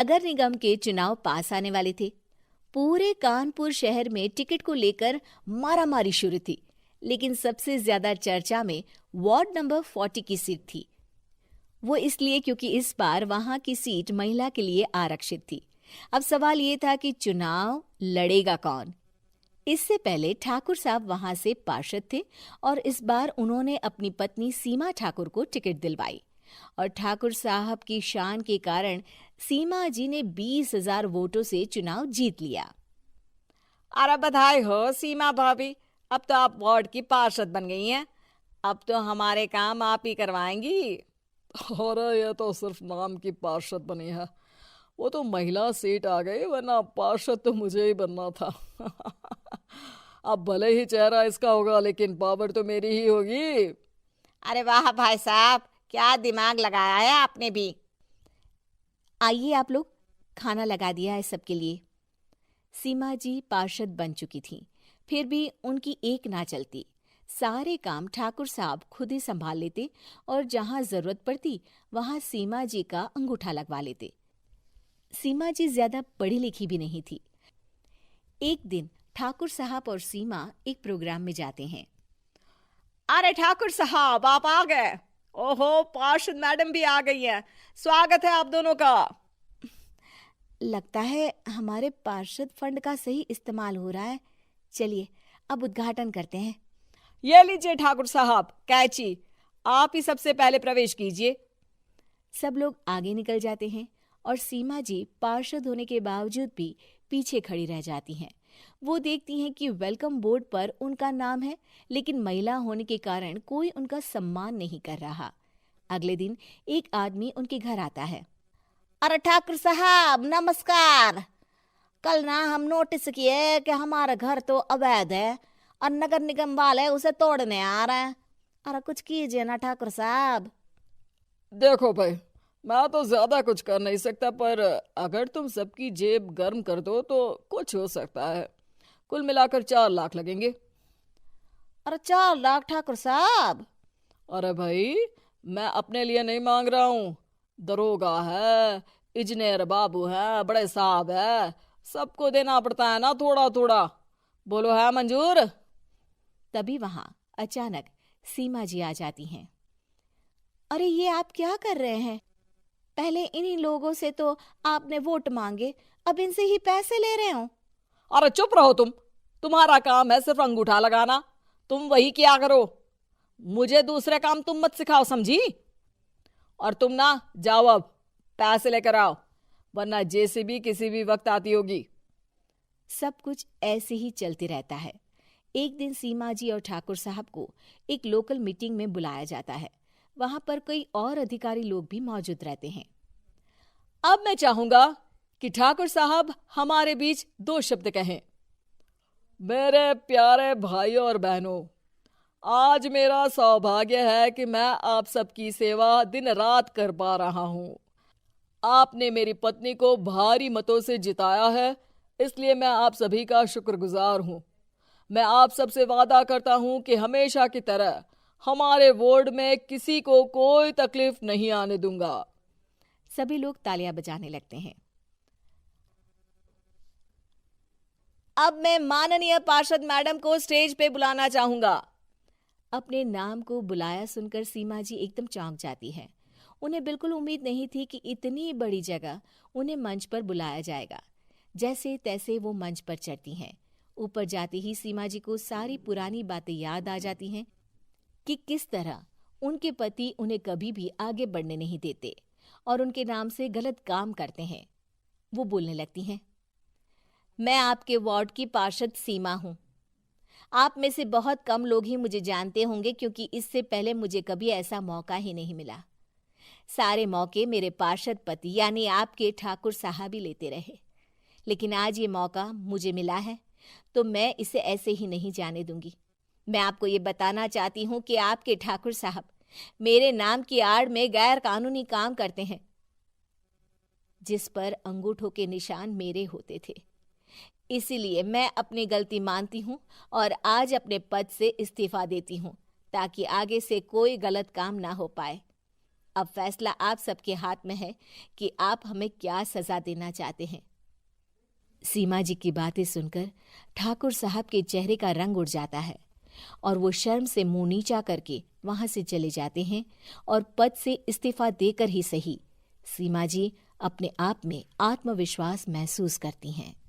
नगर निगम के चुनाव पास आने वाले थे। पूरे कानपुर शहर में टिकट को लेकर मारामारी शुरू थी, लेकिन सबसे ज्यादा चर्चा में वार्ड नंबर 40 की सीट थी। वो इसलिए क्योंकि इस बार वहां की सीट महिला के लिए आरक्षित थी। अब सवाल ये था कि चुनाव लड़ेगा कौन। इससे पहले ठाकुर साहब वहां से पार्षद थे और इस बार उन्होंने अपनी पत्नी सीमा ठाकुर को टिकट दिलवाई और ठाकुर साहब की शान के कारण सीमा जी ने 20,000 वोटों से चुनाव जीत लिया। अरे बधाई हो सीमा भाभी, अब तो आप वार्ड की पार्षद बन गई हैं। अब तो हमारे काम आप ही करवाएंगी। अरे ये तो सिर्फ नाम की पार्षद बनी है, वो तो महिला सीट आ गई, वरना पार्षद तो मुझे ही बनना था। अब भले ही चेहरा इसका होगा, लेकिन पावर तो मेरी ही होगी। अरे वाह भाई साहब, क्या दिमाग लगाया है आपने भी। आइए आप लोग, खाना लगा दिया है सबके लिए। सीमा जी पार्षद बन चुकी थीं, फिर भी उनकी एक ना चलती। सारे काम ठाकुर साहब खुद ही संभाल लेते और जहां जरूरत पड़ती वहां सीमा जी का अंगूठा लगवा लेते। सीमा जी ज्यादा पढ़ी लिखी भी नहीं थी। एक दिन ठाकुर साहब और सीमा एक प्रोग्राम में जाते हैं। अरे ठाकुर साहब, आप आ गए। ओहो, पार्षद मैडम भी आ गई हैं। स्वागत है आप दोनों का। लगता है हमारे पार्षद फंड का सही इस्तेमाल हो रहा है। चलिए अब उद्घाटन करते हैं। ये लीजिए ठाकुर साहब कैची, आप ही सबसे पहले प्रवेश कीजिए। सब लोग आगे निकल जाते हैं और सीमा जी पार्षद होने के बावजूद भी पीछे खड़ी रह जाती हैं। वो देखती हैं कि वेलकम बोर्ड पर उनका नाम है, लेकिन महिला होने के कारण कोई उनका सम्मान नहीं कर रहा। अगले दिन एक आदमी उनके घर आता है। अरे ठाकुर साहब नमस्कार। कल ना हम नोटिस किए कि हमारा घर तो अवैध है और नगर निगम वाले उसे तोड़ने आ रहे हैं। अरे कुछ कीजिए ना ठाकुर साहब। देखो भाई, मैं तो ज्यादा कुछ कर नहीं सकता, पर अगर तुम सबकी जेब गर्म कर दो तो कुछ हो सकता है। कुल मिलाकर 4 लाख लगेंगे। अरे 4 लाख ठाकुर साहब? अरे भाई, मैं अपने लिए नहीं मांग रहा हूँ। दरोगा है, इंजीनियर बाबू है, बड़े साहब है, सबको देना पड़ता है ना थोड़ा थोड़ा। बोलो है मंजूर? तभी वहां अचानक सीमा जी आ जाती हैं। अरे ये आप क्या कर रहे हैं? पहले इन्हीं लोगों से तो आपने वोट मांगे, अब इनसे ही पैसे ले रहे हो। अरे चुप रहो तुम, तुम्हारा काम है सिर्फ अंगूठा लगाना, तुम वही किया करो। मुझे दूसरे काम तुम मत सिखाओ, समझी? और तुम ना जाओ, अब पैसे लेकर आओ, वरना जेसीबी किसी भी वक्त आती होगी। सब कुछ ऐसे ही चलते रहता है। एक दिन सीमा जी और ठाकुर साहब को एक लोकल मीटिंग में बुलाया जाता है। वहां पर कई और अधिकारी लोग भी मौजूद रहते हैं। अब मैं चाहूंगा कि ठाकुर साहब हमारे बीच 2 शब्द कहें। मेरे प्यारे भाइयों और बहनों, आज मेरा सौभाग्य है कि मैं आप सबकी सेवा दिन रात कर पा रहा हूं। आपने मेरी पत्नी को भारी मतों से जिताया है, इसलिए मैं आप सभी का शुक्रगुजार हूं। मैं आप सबसे वादा करता हूं कि हमेशा की तरह हमारे वार्ड में किसी को कोई तकलीफ नहीं आने दूंगा। सभी लोग तालियां बजाने लगते हैं। अब मैं माननीय पार्षद मैडम को स्टेज पे बुलाना चाहूंगा। अपने नाम को बुलाया सुनकर सीमा जी एकदम चौंक जाती है। उन्हें बिल्कुल उम्मीद नहीं थी कि इतनी बड़ी जगह उन्हें मंच पर बुलाया जाएगा। जैसे तैसे वो मंच पर चढ़ती हैं। ऊपर जाते ही सीमा जी को सारी पुरानी बातें याद आ जाती हैं कि किस तरह उनके पति उन्हें कभी भी आगे बढ़ने नहीं देते और उनके नाम से गलत काम करते हैं। वो बोलने लगती हैं। मैं आपके वार्ड की पार्षद सीमा हूं। आप में से बहुत कम लोग ही मुझे जानते होंगे, क्योंकि इससे पहले मुझे कभी ऐसा मौका ही नहीं मिला। सारे मौके मेरे पार्षद पति यानी आपके ठाकुर साहब ही लेते रहे, लेकिन आज ये मौका मुझे मिला है तो मैं इसे ऐसे ही नहीं जाने दूंगी। मैं आपको ये बताना चाहती हूँ कि आपके ठाकुर साहब मेरे नाम की आड़ में गैर कानूनी काम करते हैं, जिस पर अंगूठों के निशान मेरे होते थे। इसीलिए मैं अपनी गलती मानती हूँ और आज अपने पद से इस्तीफा देती हूँ, ताकि आगे से कोई गलत काम ना हो पाए। अब फैसला आप सबके हाथ में है कि आप हमें क्या सजा देना चाहते हैं। सीमा जी की बातें सुनकर ठाकुर साहब के चेहरे का रंग उड़ जाता है और वो शर्म से मुंह नीचा करके वहां से चले जाते हैं और पद से इस्तीफा देकर ही सही सीमा जी अपने आप में आत्मविश्वास महसूस करती हैं।